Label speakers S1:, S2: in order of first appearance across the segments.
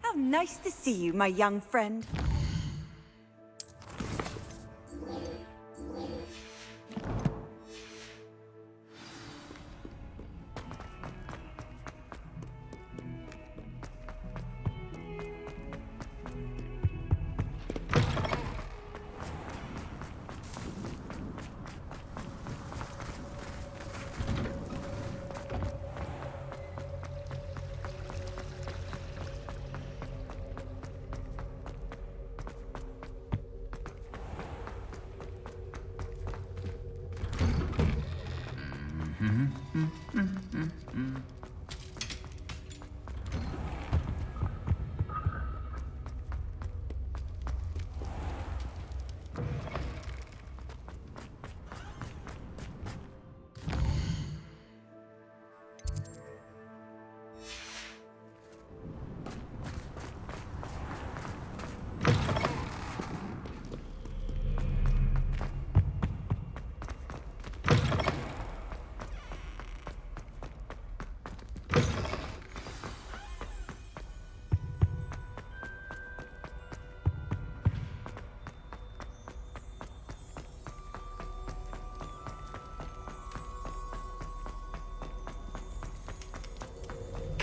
S1: How nice to see you, my young friend.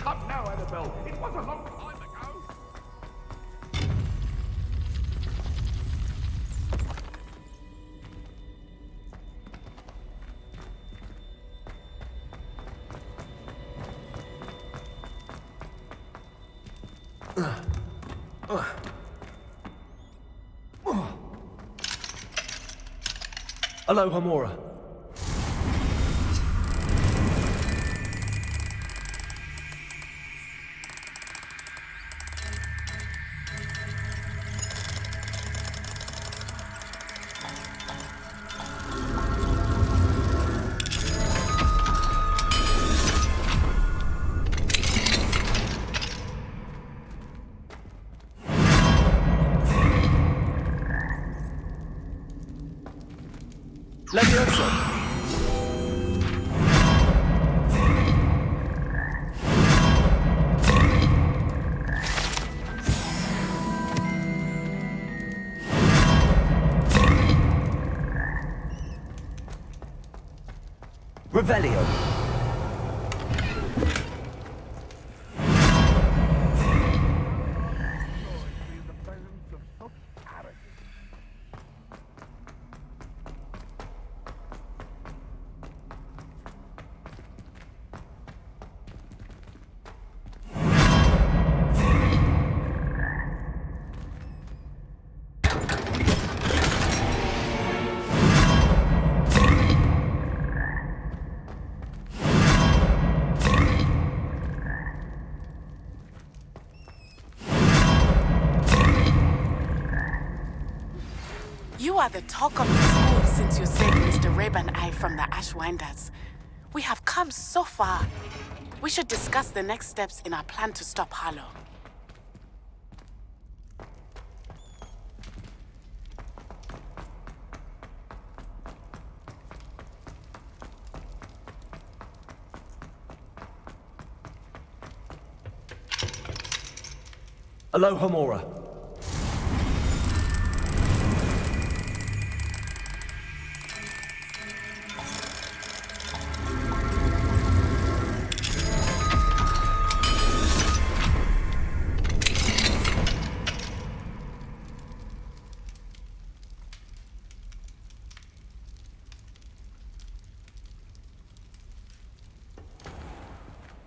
S2: Come now, Annabelle. It was a long time ago.
S3: Aloha, Mora. Levioso! Revelio.
S4: You are the talk of the school since you saved Mr. Reb and I from the Ashwinders. We have come so far. We should discuss the next steps in our plan to stop Harlow.
S3: Aloha Mora.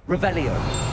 S3: Revelio.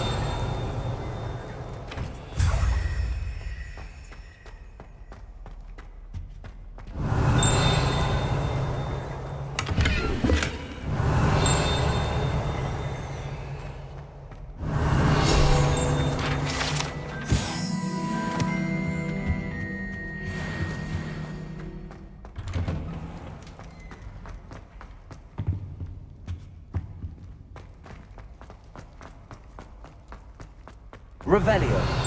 S3: Revelio.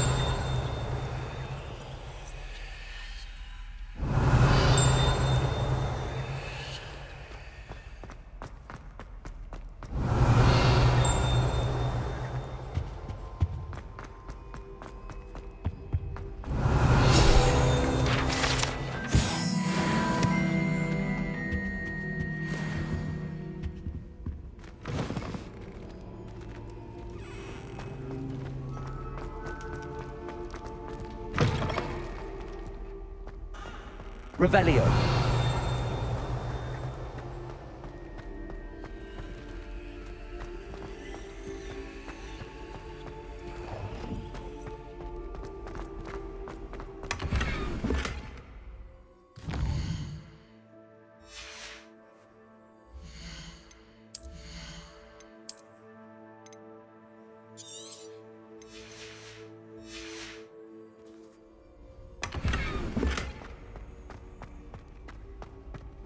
S3: Revelio.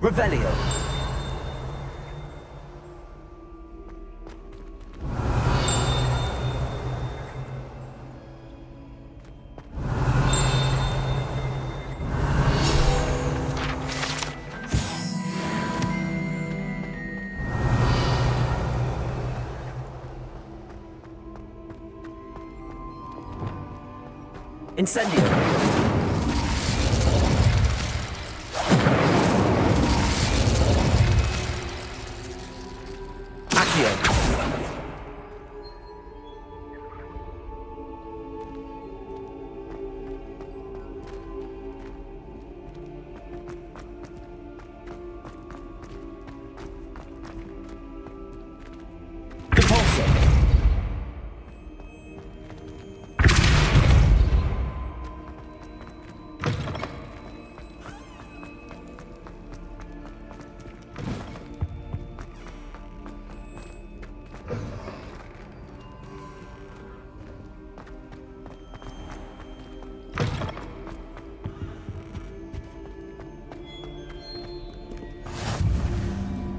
S3: Revelio. Incendio.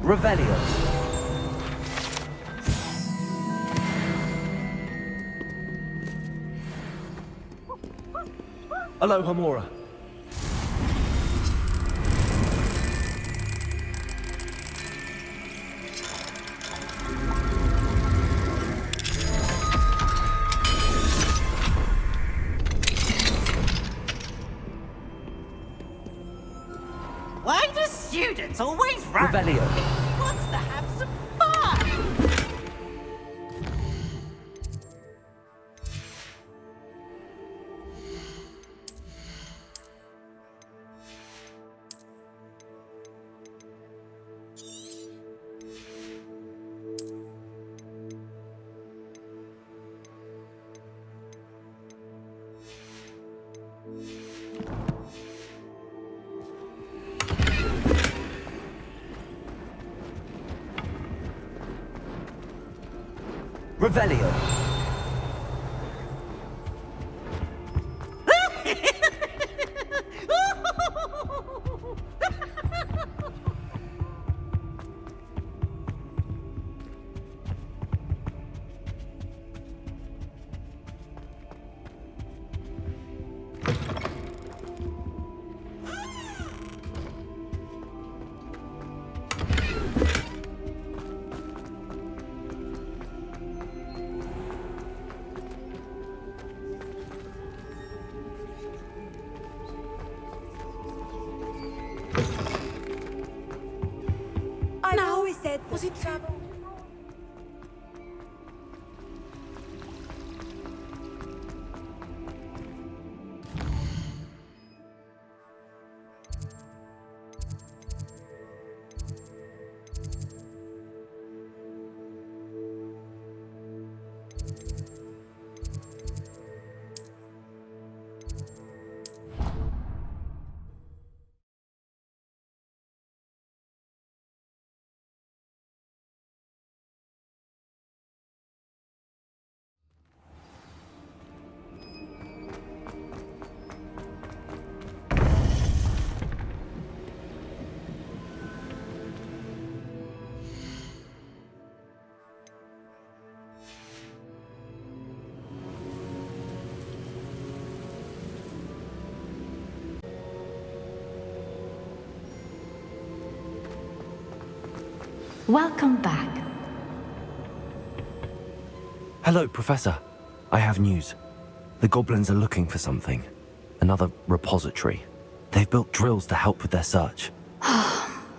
S3: Revelio. Aloha Mora.
S5: Why do students always run?
S3: Revelio.
S5: Wants to have some fun.
S3: Revelio.
S1: I always said
S4: Was it
S1: trouble?
S5: Welcome back.
S3: Hello, Professor. I have news. The goblins are looking for something. Another repository. They've built drills to help with their search.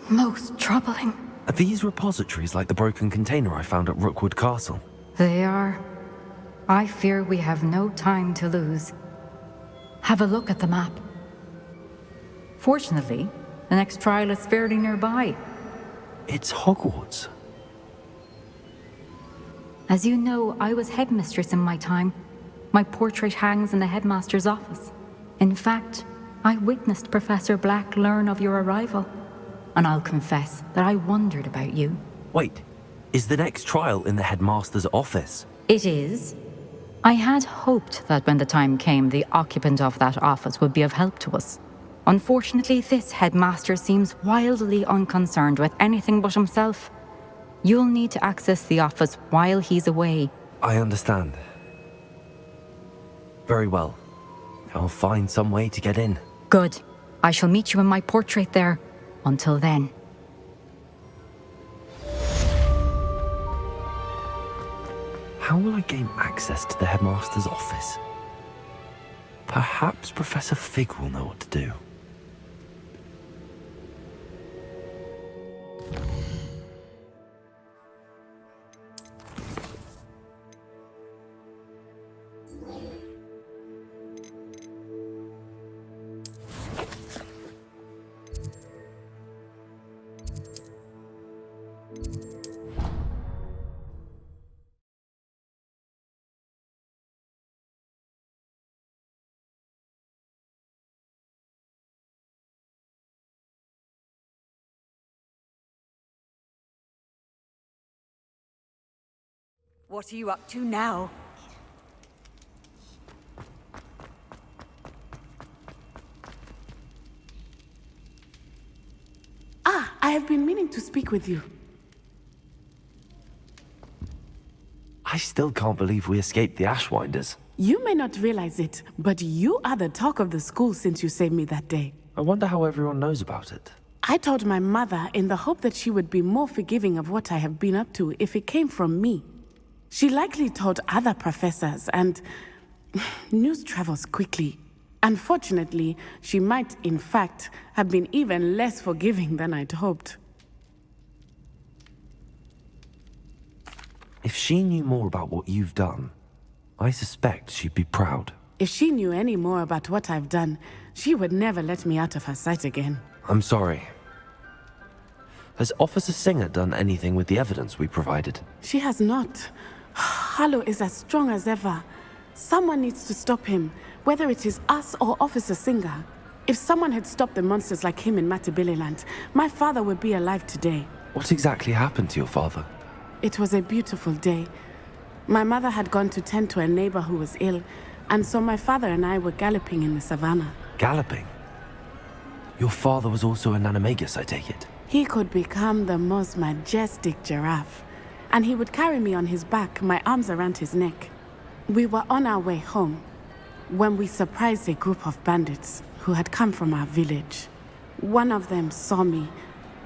S5: Most troubling.
S3: Are these repositories like the broken container I found at Rookwood Castle?
S5: They are. I fear we have no time to lose. Have a look at the map. Fortunately, the next trial is fairly nearby.
S3: It's Hogwarts.
S5: As you know, I was headmistress in my time. My portrait hangs in the headmaster's office. In fact, I witnessed Professor Black learn of your arrival. And I'll confess that I wondered about you.
S3: Wait, is the next trial in the headmaster's office?
S5: It is. I had hoped that when the time came, the occupant of that office would be of help to us. Unfortunately, this headmaster seems wildly unconcerned with anything but himself. You'll need to access the office while he's away.
S3: I understand. Very well. I'll find some way to get in.
S5: Good. I shall meet you in my portrait there. Until then.
S3: How will I gain access to the headmaster's office? Perhaps Professor Fig will know what to do.
S1: What are you up to now?
S4: I have been meaning to speak with you.
S3: I still can't believe we escaped the Ashwinders.
S4: You may not realize it, but you are the talk of the school since you saved me that day.
S3: I wonder how everyone knows about it.
S4: I told my mother in the hope that she would be more forgiving of what I have been up to if it came from me. She likely told other professors, and news travels quickly. Unfortunately, she might, in fact, have been even less forgiving than I'd hoped.
S3: If she knew more about what you've done, I suspect she'd be proud.
S4: If she knew any more about what I've done, she would never let me out of her sight again.
S3: I'm sorry. Has Officer Singer done anything with the evidence we provided?
S4: She has not. Harlow is as strong as ever. Someone needs to stop him, whether it is us or Officer Singer. If someone had stopped the monsters like him in Matabeleland, my father would be alive today.
S3: What exactly happened to your father?
S4: It was a beautiful day. My mother had gone to tend to a neighbor who was ill, and so my father and I were galloping in the savannah.
S3: Galloping? Your father was also an animagus, I take it?
S4: He could become the most majestic giraffe, and he would carry me on his back, my arms around his neck. We were on our way home when we surprised a group of bandits who had come from our village. One of them saw me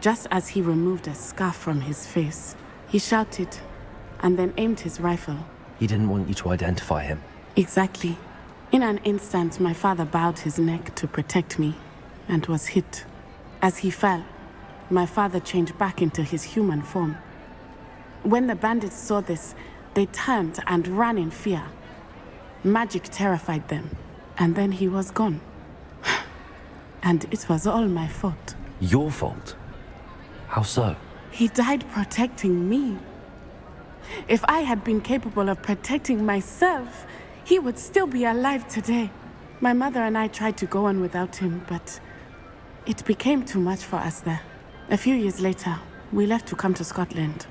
S4: just as he removed a scarf from his face. He shouted and then aimed his rifle.
S3: He didn't want you to identify him.
S4: Exactly. In an instant, my father bowed his neck to protect me and was hit. As he fell, my father changed back into his human form. When the bandits saw this, they turned and ran in fear. Magic terrified them, and then he was gone. And it was all my fault.
S3: Your fault? How so?
S4: He died protecting me. If I had been capable of protecting myself, he would still be alive today. My mother and I tried to go on without him, but it became too much for us there. A few years later, we left to come to Scotland.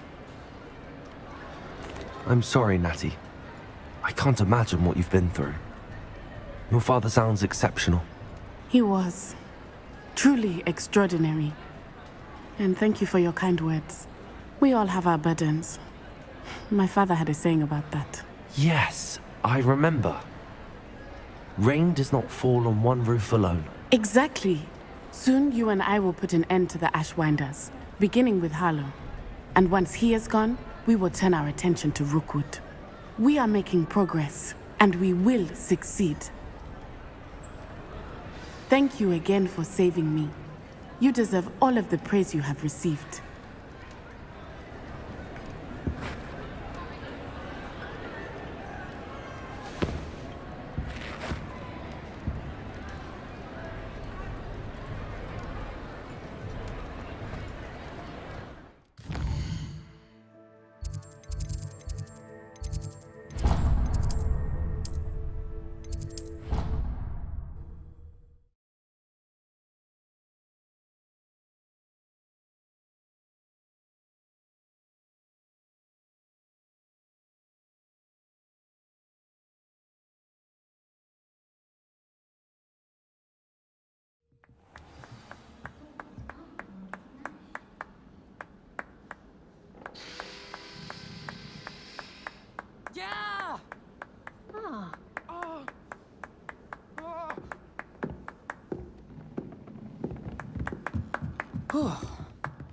S3: I'm sorry, Natty. I can't imagine what you've been through. Your father sounds exceptional.
S4: He was truly extraordinary. And thank you for your kind words. We all have our burdens. My father had a saying about that.
S3: Yes, I remember. Rain does not fall on one roof alone.
S4: Exactly. Soon you and I will put an end to the Ashwinders, beginning with Harlow. And once he is gone, we will turn our attention to Rookwood. We are making progress, and we will succeed. Thank you again for saving me. You deserve all of the praise you have received.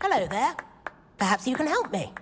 S6: Hello there. Perhaps you can help me.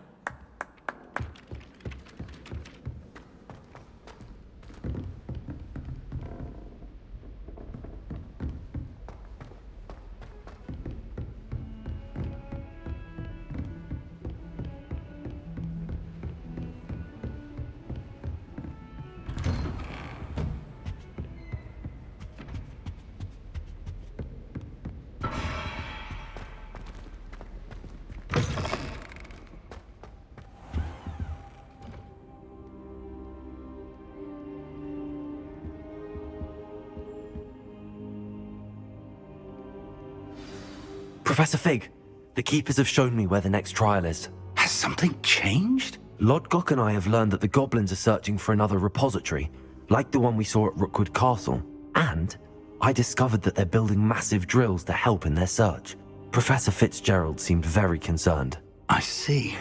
S3: Professor Fig, the Keepers have shown me where the next trial is.
S7: Has something changed?
S3: Lodgok and I have learned that the goblins are searching for another repository, like the one we saw at Rookwood Castle. And I discovered that they're building massive drills to help in their search. Professor Fitzgerald seemed very concerned.
S7: I see.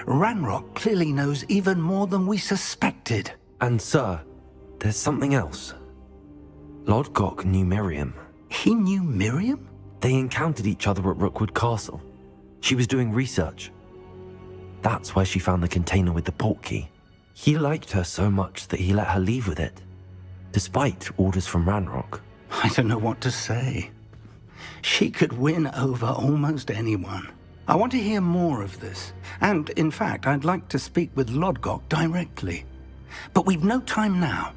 S7: Ranrock clearly knows even more than we suspected.
S3: And sir, there's something else. Lodgok knew Miriam.
S7: He knew Miriam?
S3: They encountered each other at Rookwood Castle. She was doing research. That's where she found the container with the portkey. He liked her so much that he let her leave with it, despite orders from Ranrock.
S7: I don't know what to say. She could win over almost anyone. I want to hear more of this. And, in fact, I'd like to speak with Lodgok directly. But we've no time now.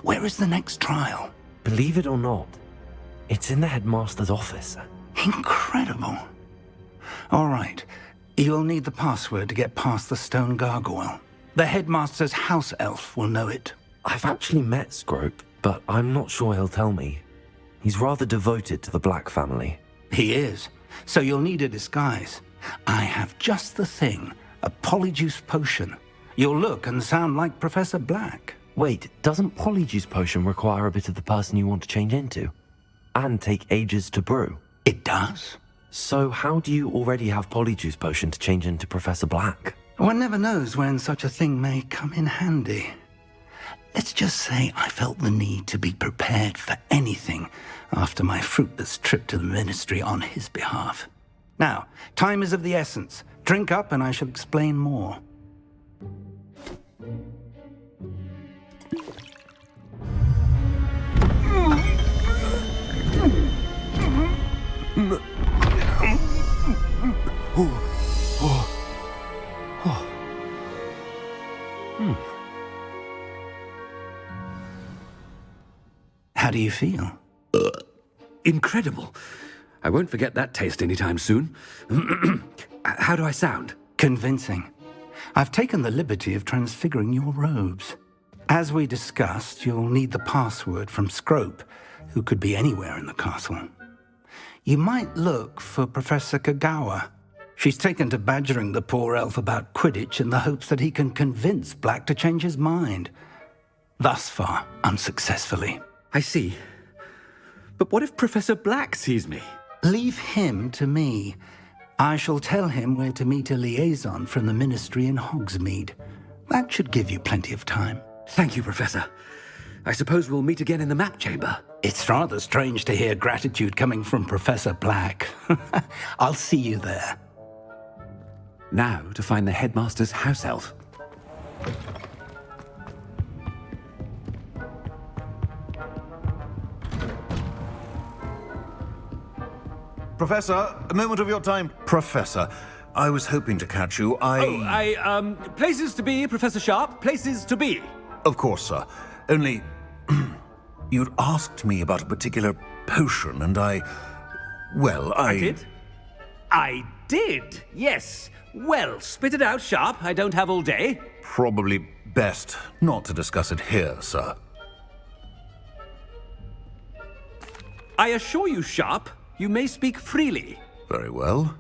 S7: Where is the next trial?
S3: Believe it or not, it's in the headmaster's office.
S7: Incredible. All right. You'll need the password to get past the stone gargoyle. The headmaster's house elf will know it.
S3: I've actually met Scrope, but I'm not sure he'll tell me. He's rather devoted to the Black family.
S7: He is. So you'll need a disguise. I have just the thing. A polyjuice potion. You'll look and sound like Professor Black.
S3: Wait, doesn't Polyjuice Potion require a bit of the person you want to change into? And take ages to brew?
S7: It does?
S3: So how do you already have Polyjuice Potion to change into Professor Black?
S7: One never knows when such a thing may come in handy. Let's just say I felt the need to be prepared for anything after my fruitless trip to the Ministry on his behalf. Now, time is of the essence. Drink up and I shall explain more. How do you feel?
S2: Incredible. I won't forget that taste anytime soon. How do I sound?
S7: Convincing. I've taken the liberty of transfiguring your robes. As we discussed, you'll need the password from Scrope, who could be anywhere in the castle. You might look for Professor Kagawa. She's taken to badgering the poor elf about Quidditch in the hopes that he can convince Black to change his mind. Thus far, unsuccessfully.
S2: I see. But what if Professor Black sees me?
S7: Leave him to me. I shall tell him where to meet a liaison from the Ministry in Hogsmeade. That should give you plenty of time.
S2: Thank you, Professor. I suppose we'll meet again in the map chamber.
S7: It's rather strange to hear gratitude coming from Professor Black. I'll see you there.
S2: Now to find the headmaster's house elf.
S8: Professor, a moment of your time. Professor, I was hoping to catch you.
S2: Places to be, Professor Sharp. Places to be.
S8: Of course, sir. Only, you'd asked me about a particular potion, and I
S2: did? I did, yes. Well, spit it out, Sharp. I don't have all day.
S8: Probably best not to discuss it here, sir.
S2: I assure you, Sharp, you may speak freely.
S8: Very well.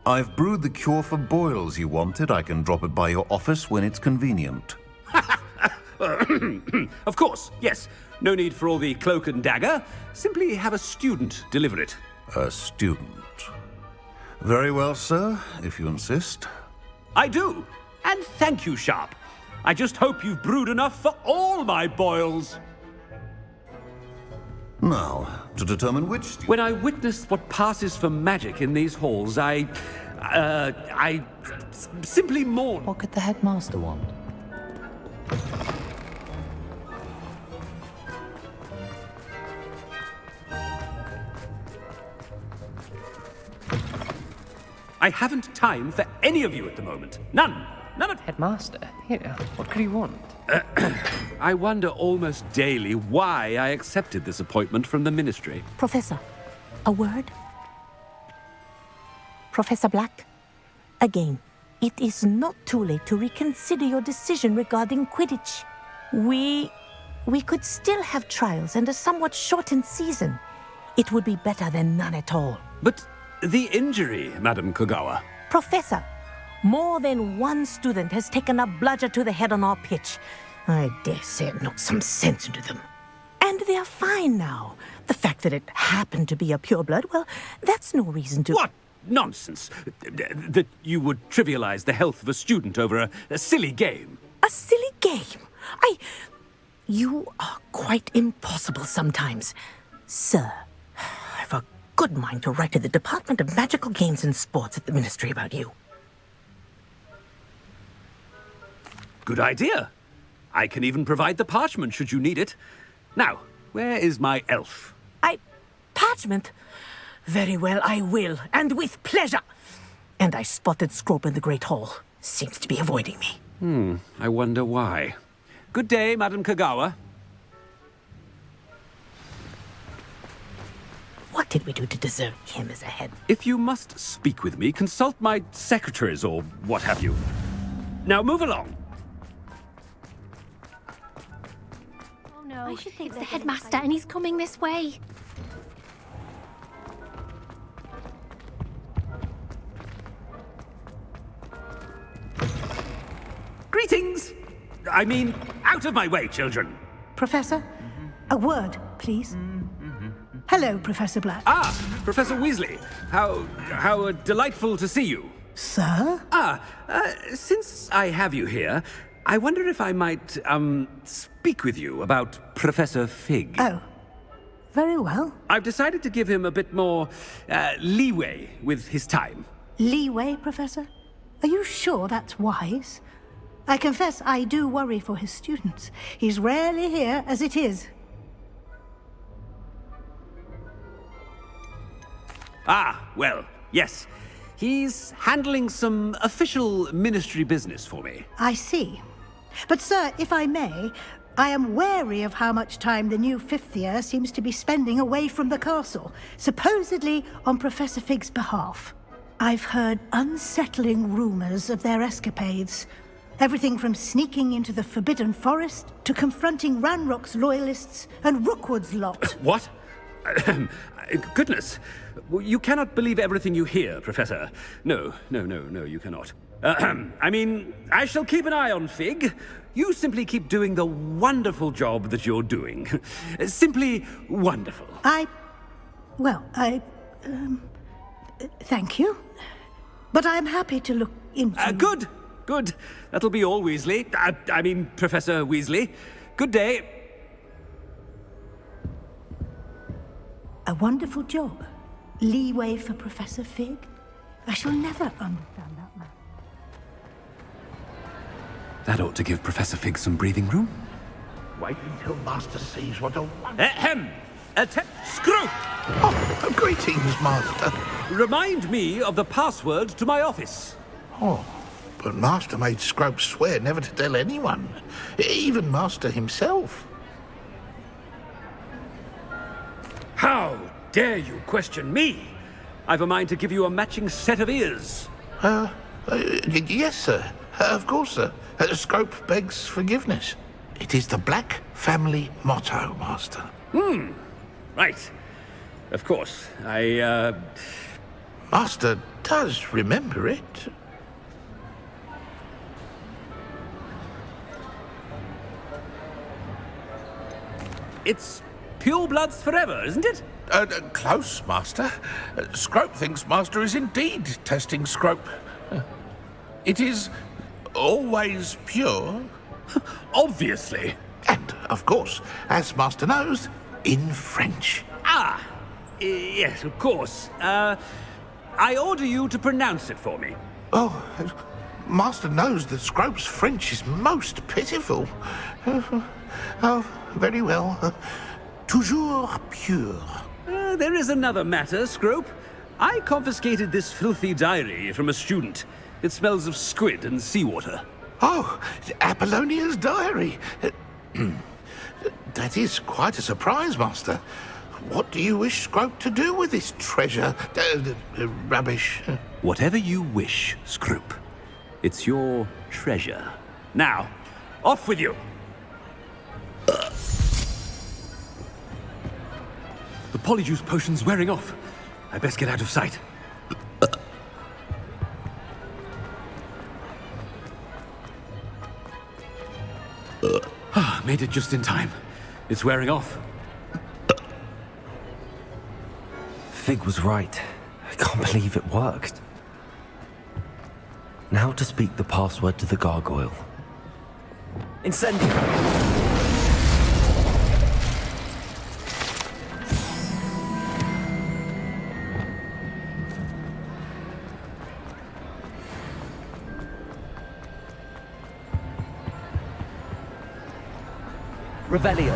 S8: I've brewed the cure for boils you wanted. I can drop it by your office when it's convenient.
S2: Of course, yes. No need for all the cloak and dagger. Simply have a student deliver it.
S8: A student. Very well, sir, if you insist.
S2: I do. And thank you, Sharp. I just hope you've brewed enough for all my boils.
S8: Now, to determine which student...
S2: When I witnessed what passes for magic in these halls, I simply mourn.
S9: What could the headmaster want?
S2: I haven't time for any of you at the moment. None. None of...
S9: Headmaster? Here, what could he want?
S2: I wonder almost daily why I accepted this appointment from the Ministry.
S6: Professor, a word? Professor Black, again, it is not too late to reconsider your decision regarding Quidditch. We could still have trials and a somewhat shortened season. It would be better than none at all.
S2: But the injury, Madam Kagawa.
S6: Professor, more than one student has taken a bludger to the head on our pitch. I dare say it knocked some sense into them. And they are fine now. The fact that it happened to be a pureblood, well, that's no reason to...
S2: What nonsense! That you would trivialize the health of a student over a silly game.
S6: A silly game? You are quite impossible sometimes. Sir, I've a good mind to write to the Department of Magical Games and Sports at the Ministry about you.
S2: Good idea. I can even provide the parchment should you need it. Now, where is my elf?
S6: Parchment? Very well, I will, and with pleasure. And I spotted Scrope in the Great Hall. Seems to be avoiding me.
S2: I wonder why. Good day, Madam Kagawa.
S6: What did we do to deserve him as a head?
S2: If you must speak with me, consult my secretaries or what have you. Now move along.
S10: I should think it's the headmaster and he's coming this way.
S2: Greetings! I mean, out of my way, children!
S11: Professor, a word, please. Hello, Professor Black.
S2: Ah, Professor Weasley. How delightful to see you.
S11: Sir?
S2: Since I have you here, I wonder if I might, speak with you about Professor Fig.
S11: Oh, very well.
S2: I've decided to give him a bit more, leeway with his time.
S11: Leeway, Professor? Are you sure that's wise? I confess I do worry for his students. He's rarely here as it is.
S2: Ah, well, yes. He's handling some official ministry business for me.
S11: I see. But, sir, if I may, I am wary of how much time the new fifth year seems to be spending away from the castle, supposedly on Professor Fig's behalf. I've heard unsettling rumors of their escapades. Everything from sneaking into the Forbidden Forest to confronting Ranrock's loyalists and Rookwood's lot.
S2: What? Goodness. You cannot believe everything you hear, Professor. No, you cannot. I mean, I shall keep an eye on Fig. You simply keep doing the wonderful job that you're doing. Simply wonderful.
S11: Thank you. But I'm happy to look into...
S2: Good. That'll be all, Weasley. I mean, Professor Weasley. Good day.
S11: A wonderful job. Leeway for Professor Fig. I shall never understand that man.
S2: That ought to give Professor Fig some breathing room.
S12: Wait until Master sees what a
S2: Screw!
S12: Oh, greetings, Master.
S2: Remind me of the password to my office.
S12: Oh, but Master made Scrope swear never to tell anyone, even Master himself.
S2: How dare you question me? I've a mind to give you a matching set of ears.
S12: Yes, sir. Of course, sir. Scrope begs forgiveness. It is the Black family motto, Master.
S2: Right. Of course.
S12: Master does remember it.
S2: It's pure bloods forever, isn't it?
S12: Close, Master. Scrope thinks Master is indeed testing Scrope. It is always pure.
S2: Obviously.
S12: And, of course, as Master knows, in French.
S2: Yes, of course. I order you to pronounce it for me.
S12: Oh, Master knows that Scrope's French is most pitiful. Oh, very well. Toujours pure.
S2: There is another matter, Scrope. I confiscated this filthy diary from a student. It smells of squid and seawater.
S12: Oh, Apollonia's diary. That is quite a surprise, Master. What do you wish Scrope to do with this treasure? Rubbish.
S2: Whatever you wish, Scrope. It's your treasure. Now, off with you. The polyjuice potion's wearing off. I best get out of sight. Made it just in time. It's wearing off.
S3: Fig was right. I can't believe it worked. Now to speak the password to the gargoyle. Incendio! Revelio.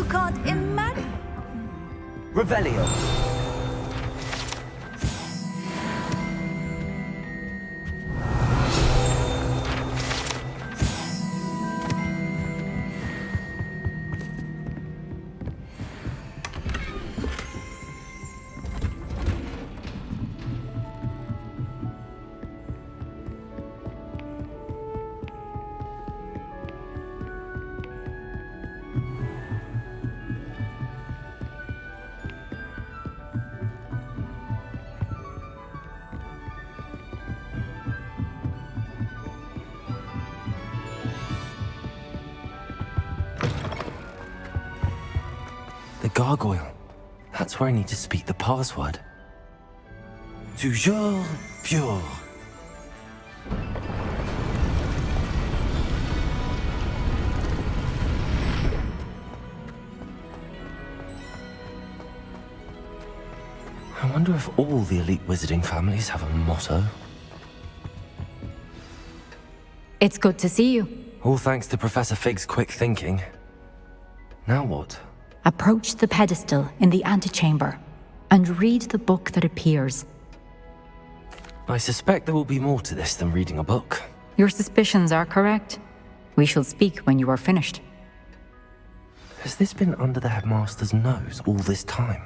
S1: can't imagine.
S3: Revelio. The gargoyle. That's where I need to speak the password. Toujours pure. I wonder if all the elite wizarding families have a motto.
S5: It's good to see you.
S3: All thanks to Professor Fig's quick thinking. Now what?
S5: Approach the pedestal in the antechamber and read the book that appears.
S3: I suspect there will be more to this than reading a book.
S5: Your suspicions are correct. We shall speak when you are finished.
S3: Has this been under the headmaster's nose all this time?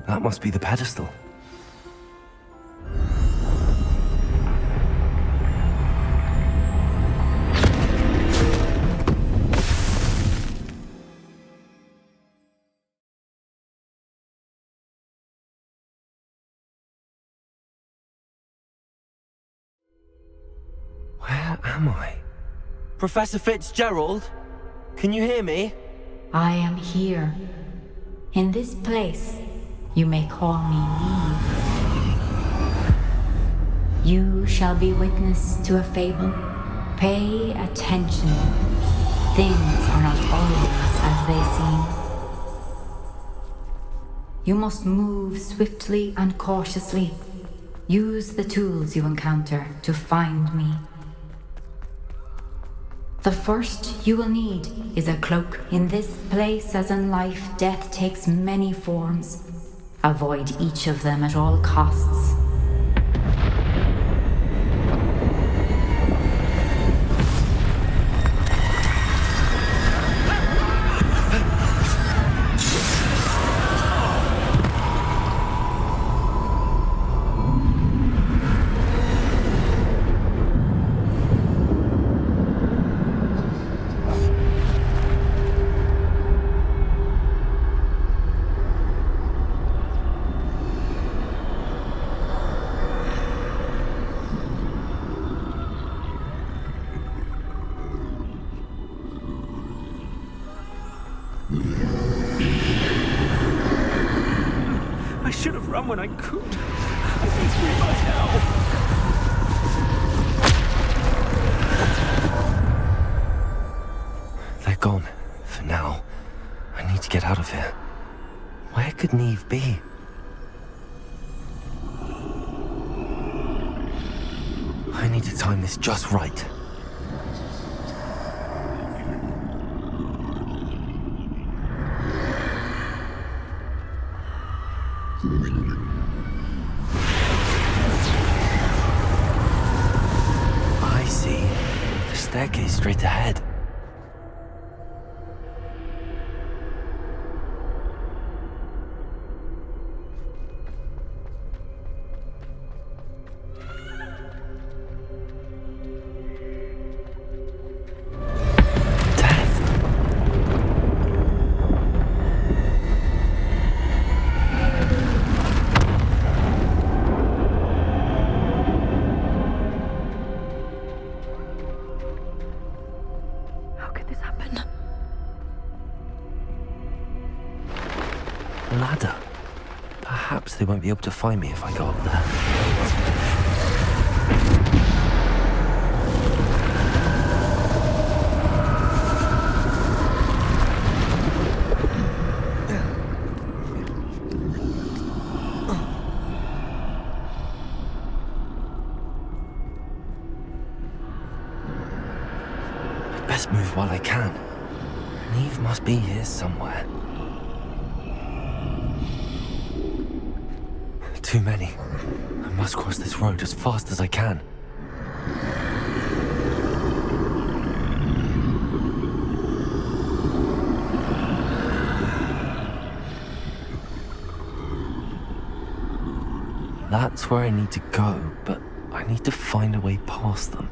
S3: That must be the pedestal. Where am I? Professor Fitzgerald? Can you hear me?
S5: I am here. In this place, you may call me Neve. You shall be witness to a fable. Pay attention. Things are not always as they seem. You must move swiftly and cautiously. Use the tools you encounter to find me. The first you will need is a cloak. In this place, as in life, death takes many forms. Avoid each of them at all costs.
S2: I should have run when I could. I've been through by now.
S3: They're gone. For now. I need to get out of here. Where could Neve be? I need to time this just right. I see. The staircase straight ahead. Ladder. Perhaps they won't be able to find me if I go up there. must move while I can. Neve must be here somewhere. Too many. I must cross this road as fast as I can. That's where I need to go, but I need to find a way past them.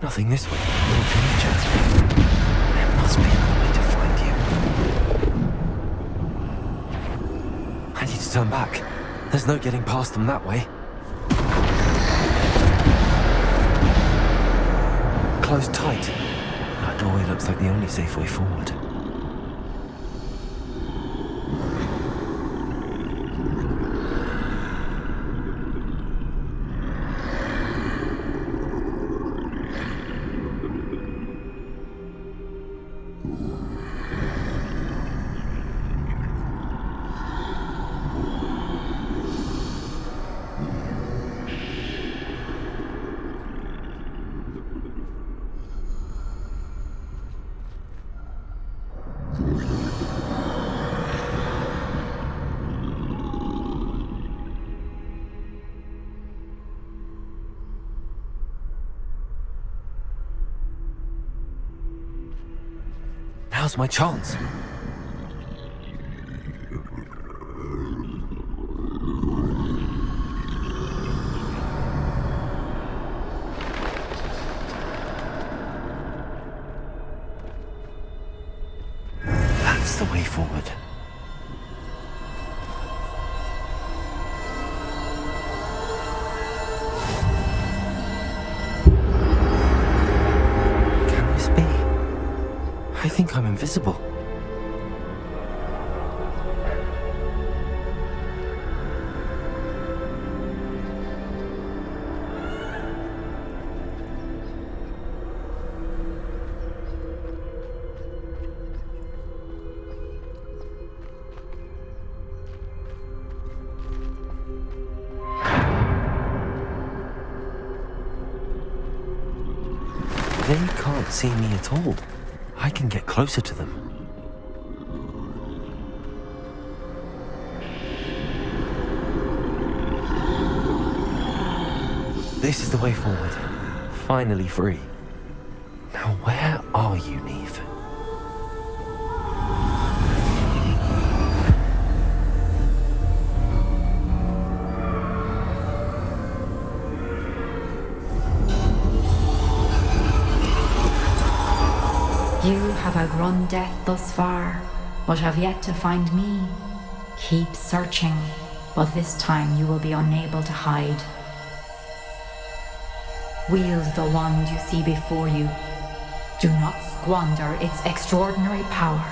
S3: Nothing this way. No future. There must be another way to find you. I need to turn back. There's no getting past them that way. Closed tight. That doorway looks like the only safe way forward. Now's my chance. That's the way forward. Can this be? I think I'm invisible. They can't see me at all. I can get closer to them. This is the way forward. Finally free. Now where are you, Neve?
S5: You have outrun death thus far, but have yet to find me. Keep searching, but this time you will be unable to hide. Wield the wand you see before you. Do not squander its extraordinary power.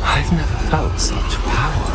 S3: I've never felt such power.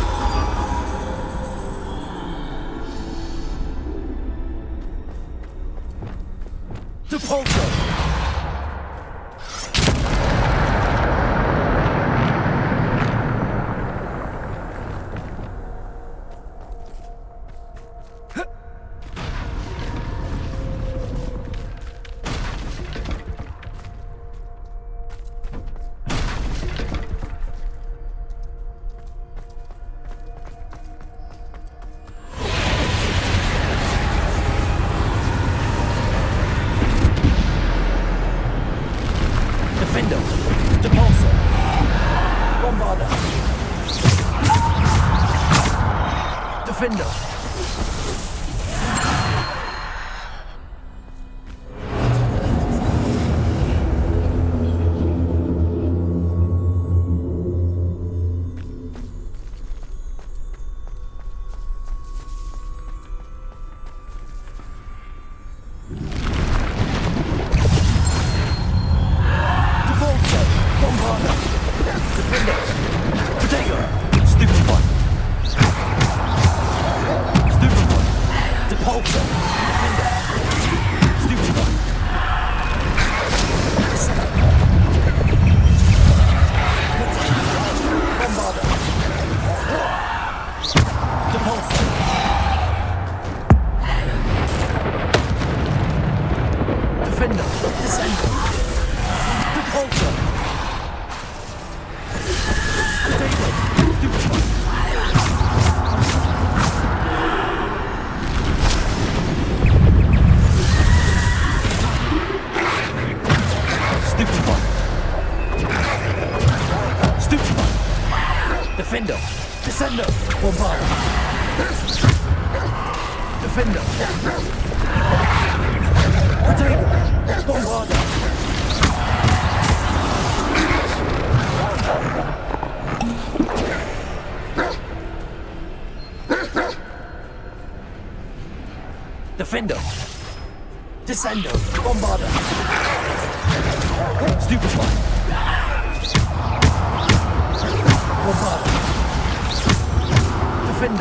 S3: Defender! Descender! Bombarder! Defender! Protego! Bombarder! Defender! Descender! Bombarder! Stupefy! Bombarder! Defender!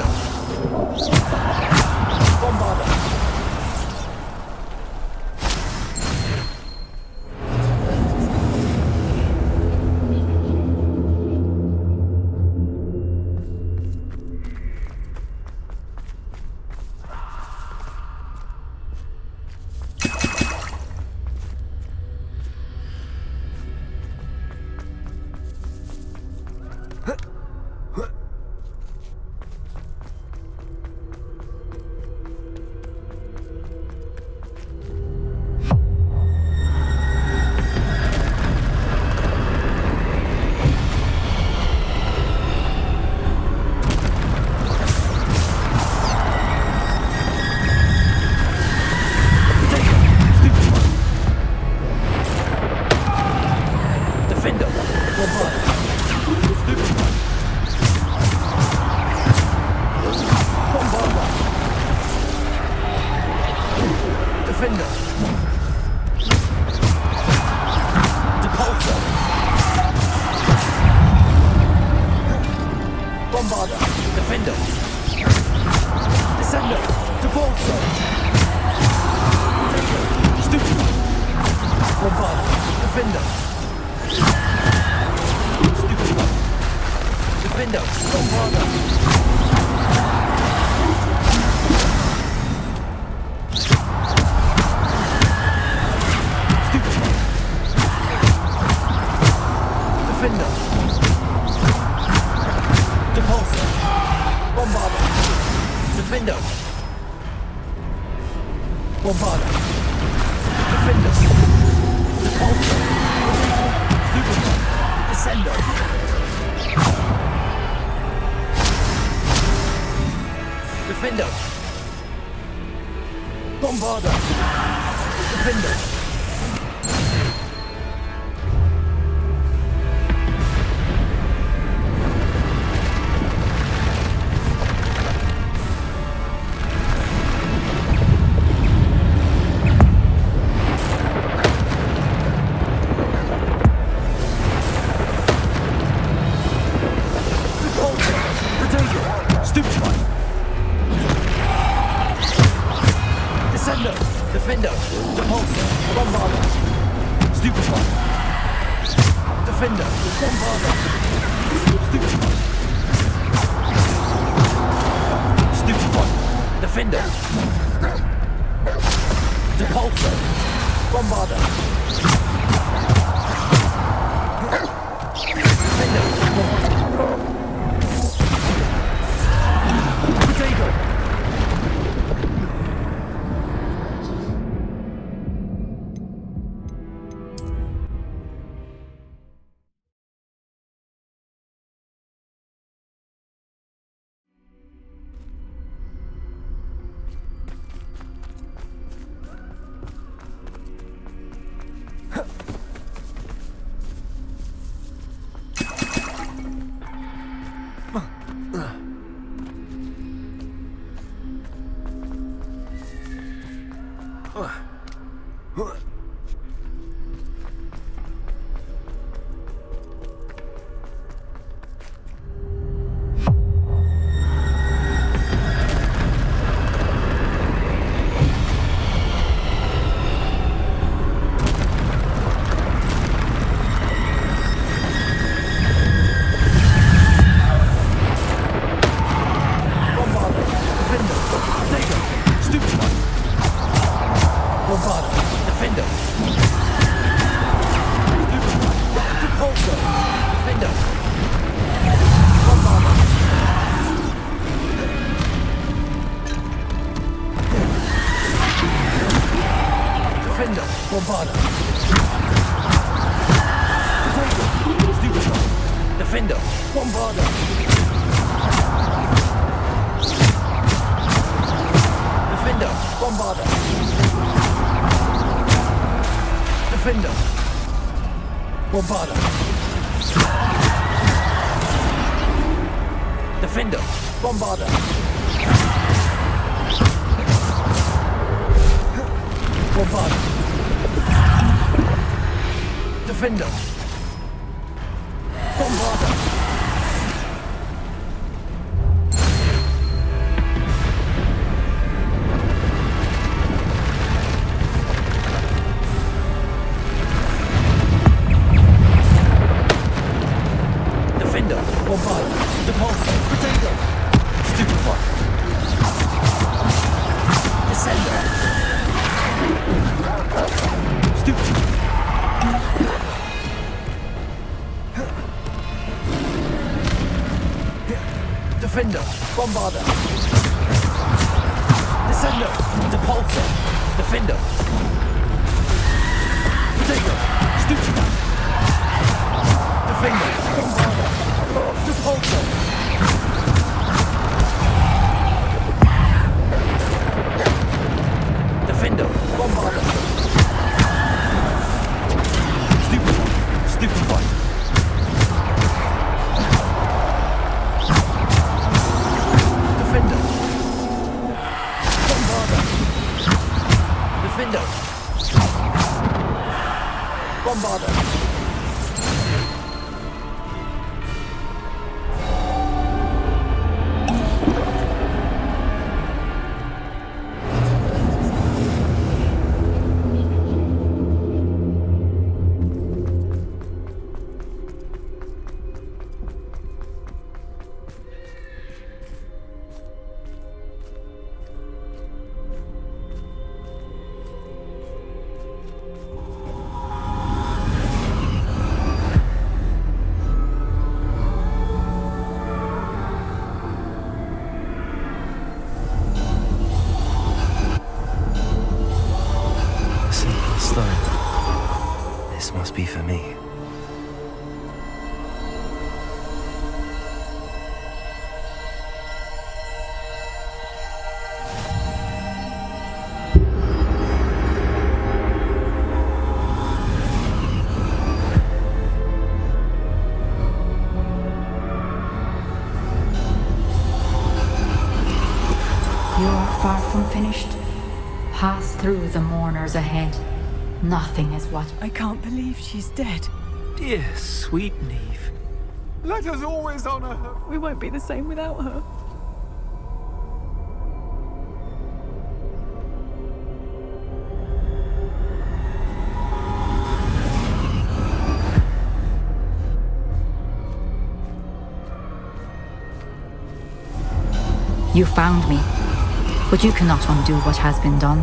S3: Bombarder! Defender! Bombarder! Defender, Bombarder. Defender. Bombarder. Defender, Bombarder. Bombarder. Defender. Bombarder. Defender, Bombarder, Depulsor, Potato, Stupefy, Descender, Stupefy, Defender, Bombarder, Descender, Depulsor, Defender, Potato, Stupefy, Defender, Bombarder, Depulsor. Defender, Bombarder. Stupefy, Stupefy. Defender. Bombarder. Defender. Bombarder. This must be for me.
S5: You're far from finished. Pass through the mourners ahead. Nothing is what...
S1: I can't believe she's dead.
S13: Dear, sweet Neve.
S14: Let us always honor her.
S1: We won't be the same without her.
S5: You found me, but you cannot undo what has been done.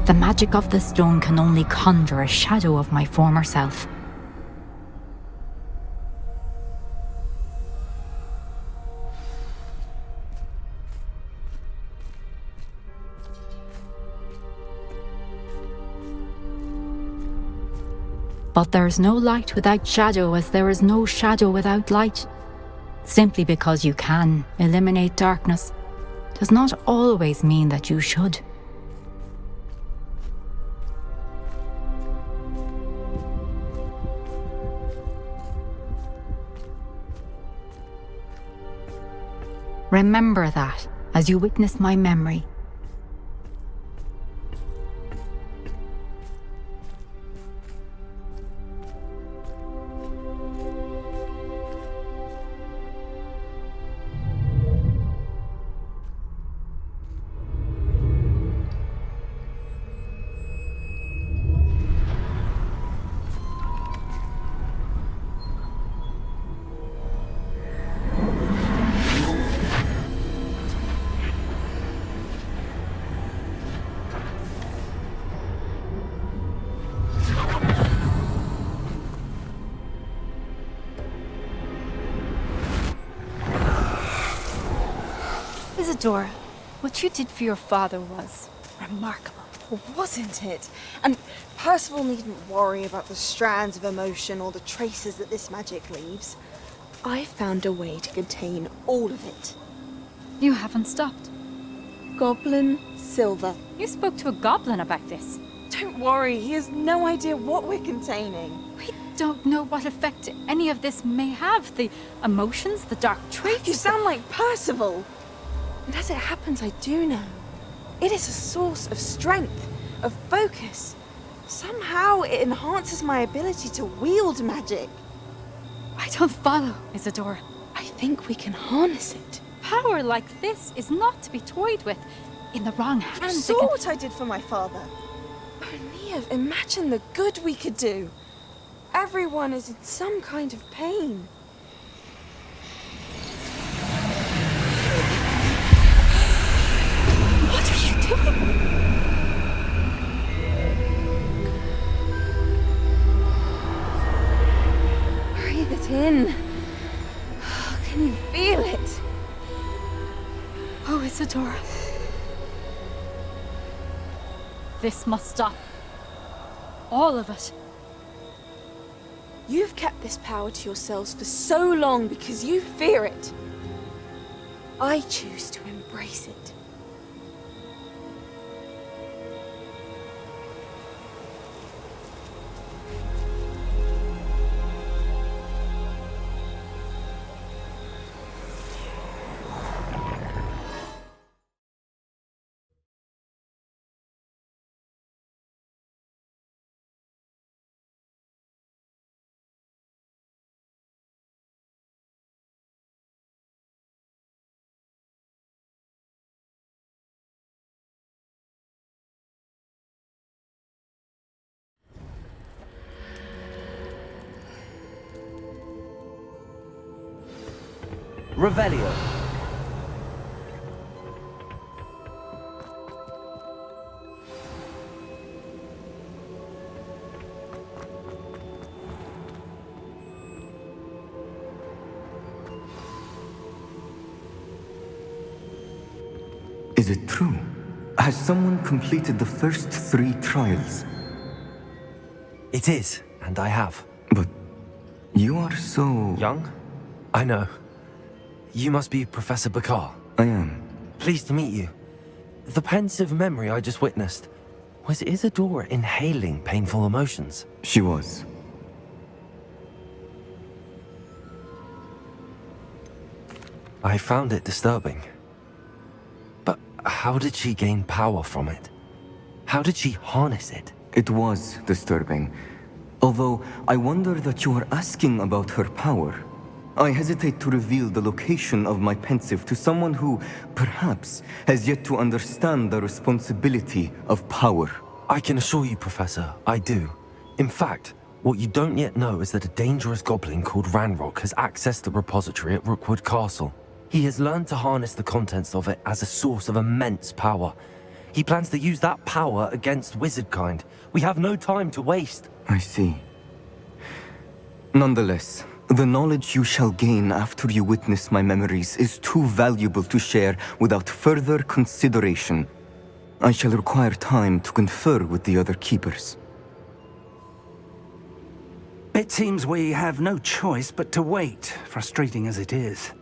S5: The magic of the stone can only conjure a shadow of my former self. But there is no light without shadow, as there is no shadow without light. Simply because you can eliminate darkness does not always mean that you should. Remember that as you witness my memory.
S15: Isadora, what you did for your father was remarkable.
S16: Wasn't it? And Percival needn't worry about the strands of emotion or the traces that this magic leaves. I found a way to contain all of it.
S15: You haven't stopped.
S16: Goblin silver.
S5: You spoke to a goblin about this.
S16: Don't worry, he has no idea what we're containing.
S5: We don't know what effect any of this may have. The emotions, the dark traits.
S16: You sound like Percival. And as it happens, I do know. It is a source of strength, of focus. Somehow it enhances my ability to wield magic.
S5: I don't follow, Isadora.
S16: I think we can harness it.
S5: Power like this is not to be toyed with. In the wrong
S16: You
S5: hands,
S16: saw what I did for my father. Mia, imagine the good we could do. Everyone is in some kind of pain.
S5: What are you doing?
S16: Breathe it in. Can you feel it?
S5: Oh, Isadora. This must stop. All of it.
S16: You've kept this power to yourselves for so long because you fear it. I choose to embrace it.
S3: Revelio.
S17: Is it true? Has someone completed the first 3 trials?
S3: It is, and I have.
S17: But you are so...
S3: young? I know. You must be Professor Bakar.
S17: I am.
S3: Pleased to meet you. The pensive memory I just witnessed, was Isadora inhaling painful emotions?
S17: She was.
S3: I found it disturbing. But how did she gain power from it? How did she harness it?
S17: It was disturbing. Although I wonder that you are asking about her power. I hesitate to reveal the location of my pensive to someone who, perhaps, has yet to understand the responsibility of power.
S3: I can assure you, Professor, I do. In fact, what you don't yet know is that a dangerous goblin called Ranrock has accessed the repository at Rookwood Castle. He has learned to harness the contents of it as a source of immense power. He plans to use that power against wizardkind. We have no time to waste.
S17: I see. Nonetheless, the knowledge you shall gain after you witness my memories is too valuable to share without further consideration. I shall require time to confer with the other keepers.
S7: It seems we have no choice but to wait, frustrating as it is.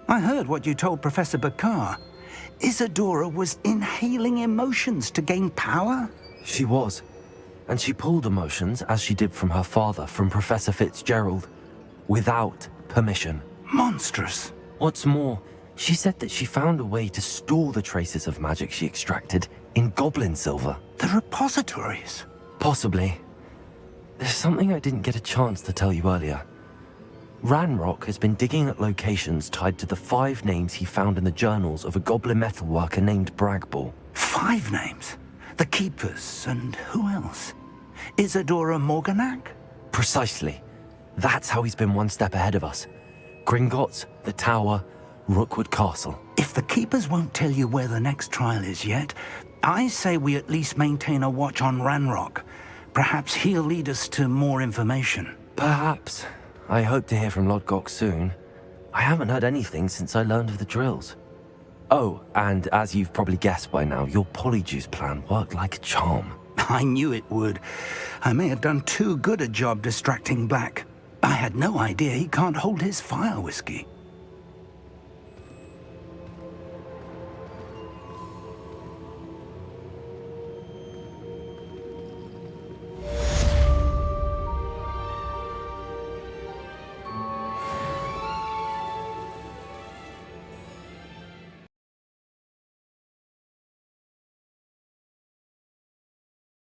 S7: I heard what you told Professor Bakar. Isadora was inhaling emotions to gain power?
S3: She was. And she pulled emotions, as she did from her father, from Professor Fitzgerald. Without permission.
S7: Monstrous.
S3: What's more, she said that she found a way to store the traces of magic she extracted in goblin silver.
S7: The repositories?
S3: Possibly. There's something I didn't get a chance to tell you earlier. Ranrock has been digging at locations tied to the 5 names he found in the journals of a goblin metalworker named Bragball.
S7: 5 names? The Keepers, and who else? Isadora Morganac?
S3: Precisely. That's how he's been one step ahead of us. Gringotts, the Tower, Rookwood Castle.
S7: If the Keepers won't tell you where the next trial is yet, I say we at least maintain a watch on Ranrock. Perhaps he'll lead us to more information.
S3: Perhaps. I hope to hear from Lodgok soon. I haven't heard anything since I learned of the drills. Oh, and as you've probably guessed by now, your polyjuice plan worked like a charm.
S7: I knew it would. I may have done too good a job distracting Black. I had no idea he can't hold his fire whiskey.